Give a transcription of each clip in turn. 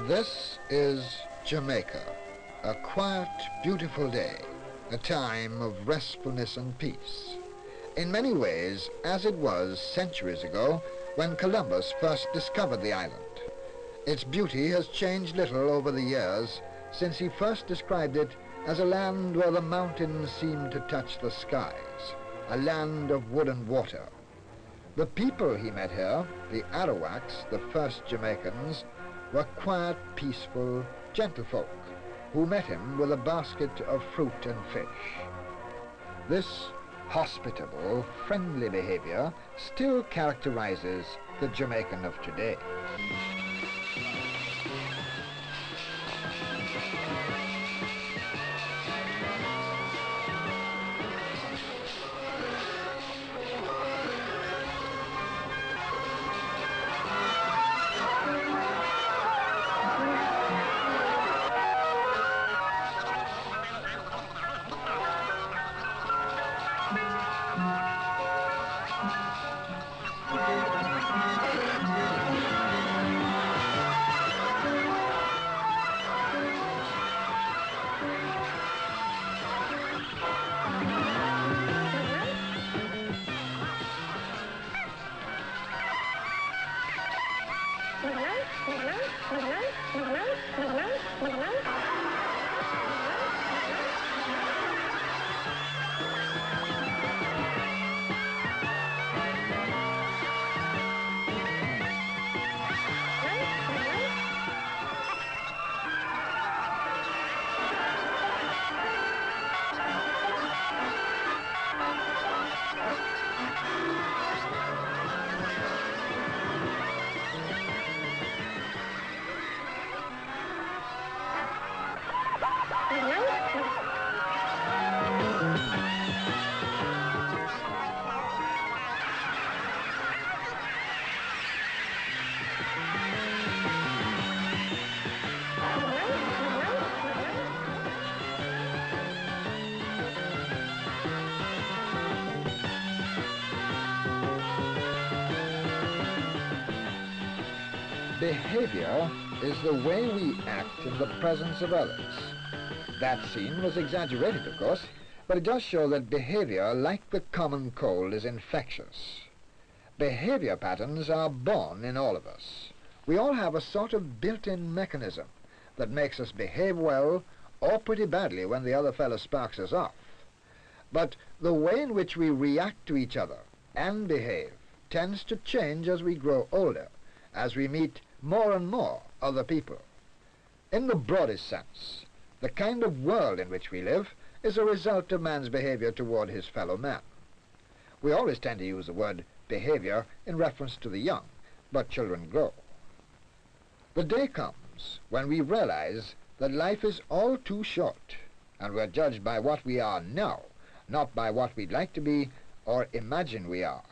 This is Jamaica, a quiet, beautiful day, a time of restfulness and peace. In many ways, as it was centuries ago when Columbus first discovered the island. Its beauty has changed little over the years since he first described it as a land where the mountains seemed to touch the skies, a land of wood and water. The people he met here, the Arawaks, the first Jamaicans, were quiet, peaceful, gentle-folk who met him with a basket of fruit and fish. This hospitable, friendly behavior still characterizes the Jamaican of today. Behavior is the way we act in the presence of others. That scene was exaggerated, of course, but it does show that behavior, like the common cold, is infectious. Behavior patterns are born in all of us. We all have a sort of built-in mechanism that makes us behave well or pretty badly when the other fellow sparks us off. But the way in which we react to each other and behave tends to change as we grow older, as we meet more and more other people. In the broadest sense, the kind of world in which we live is a result of man's behavior toward his fellow man. We always tend to use the word behavior in reference to the young, but children grow. The day comes when we realize that life is all too short, and we're judged by what we are now, not by what we'd like to be or imagine we are.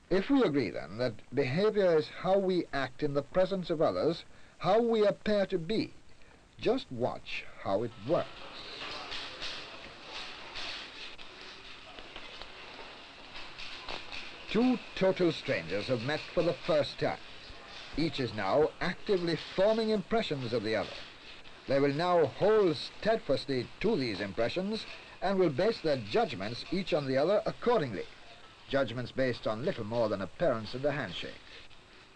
If we agree, then, that behavior is how we act in the presence of others, how we appear to be, just watch how it works. Two total strangers have met for the first time. Each is now actively forming impressions of the other. They will now hold steadfastly to these impressions and will base their judgments each on the other accordingly. Judgments based on little more than appearance of the handshake.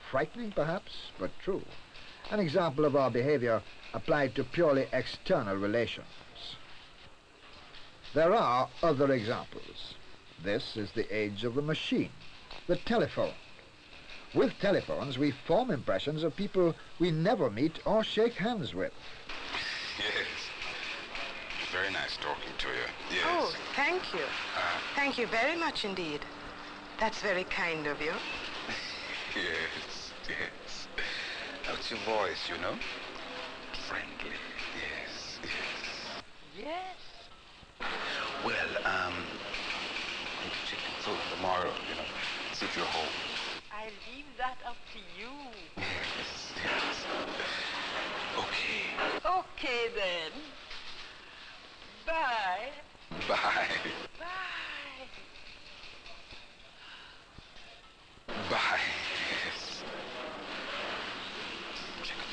Frightening, perhaps, but true. An example of our behavior applied to purely external relations. There are other examples. This is the age of the machine, the telephone. With telephones, we form impressions of people we never meet or shake hands with. Yes. Very nice talking to you. Yes. Oh, thank you. Thank you very much indeed. That's very kind of you. Yes, yes. That's your voice, you know. Friendly. Yes, yes. Yes. Well, I'm checking food tomorrow, you know. See if you're home. I leave that up to you. Yes, yes. Okay. Okay, then. Bye. Bye. Bye. Bye. Yes. Check it.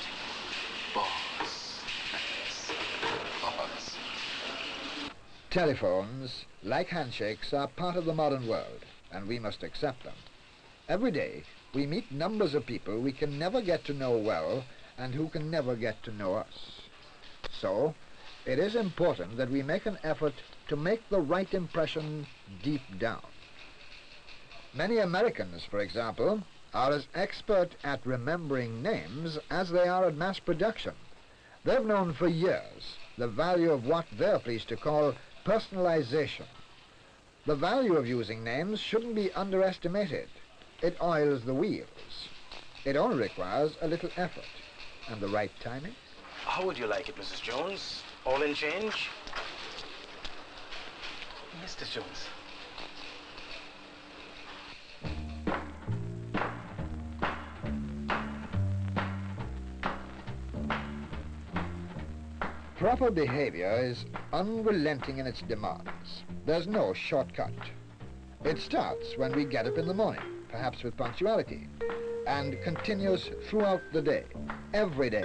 Telephones, like handshakes, are part of the modern world, and we must accept them. Every day, we meet numbers of people we can never get to know well and who can never get to know us. So, it is important that we make an effort to make the right impression deep down. Many Americans, for example, are as expert at remembering names as they are at mass production. They've known for years the value of what they're pleased to call personalization. The value of using names shouldn't be underestimated. It oils the wheels. It only requires a little effort and the right timing. How would you like it, Mrs. Jones? All in change? Mr. Jones. Proper behavior is unrelenting in its demands. There's no shortcut. It starts when we get up in the morning, perhaps with punctuality, and continues throughout the day, every day.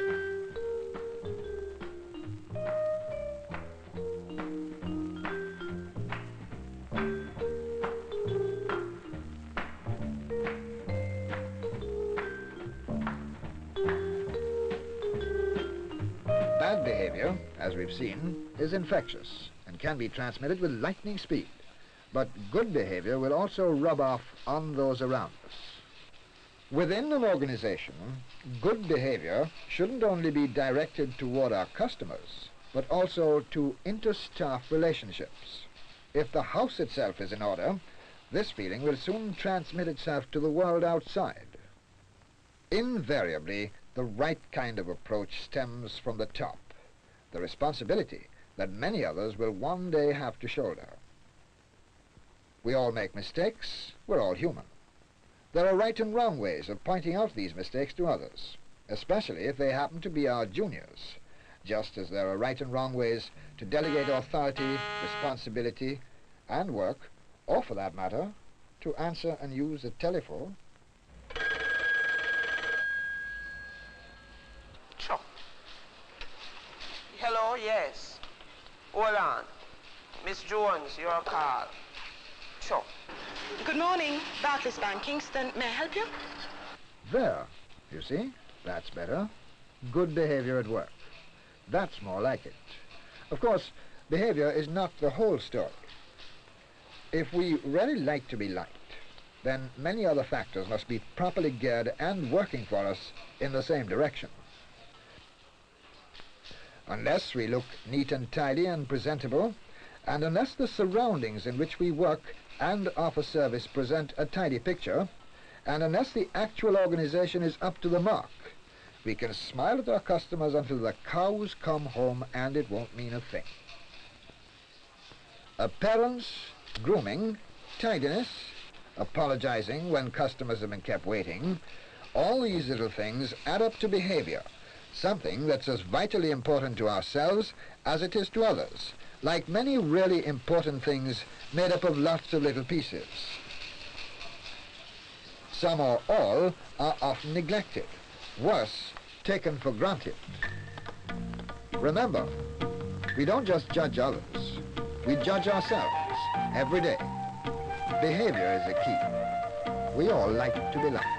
Bad behavior, as we've seen, is infectious and can be transmitted with lightning speed. But good behavior will also rub off on those around us. Within an organization, good behavior shouldn't only be directed toward our customers, but also to inter-staff relationships. If the house itself is in order, this feeling will soon transmit itself to the world outside. Invariably, the right kind of approach stems from the top, the responsibility that many others will one day have to shoulder. We all make mistakes. We're all human. There are right and wrong ways of pointing out these mistakes to others, especially if they happen to be our juniors, just as there are right and wrong ways to delegate authority, responsibility, and work, or for that matter, to answer and use a telephone. Sure. Hello, yes. Hold on. Miss Jones, your call. Sure. Good morning. Barclays Bank, Kingston. May I help you? There, you see? That's better. Good behavior at work. That's more like it. Of course, behavior is not the whole story. If we really like to be liked, then many other factors must be properly geared and working for us in the same direction. Unless we look neat and tidy and presentable, and unless the surroundings in which we work and offer service present a tidy picture, and unless the actual organization is up to the mark, we can smile at our customers until the cows come home and it won't mean a thing. Appearance, grooming, tidiness, apologizing when customers have been kept waiting, all these little things add up to behavior, something that's as vitally important to ourselves as it is to others, like many really important things made up of lots of little pieces. Some or all are often neglected, worse, taken for granted. Remember, we don't just judge others, we judge ourselves every day. Behavior is the key. We all like to be liked.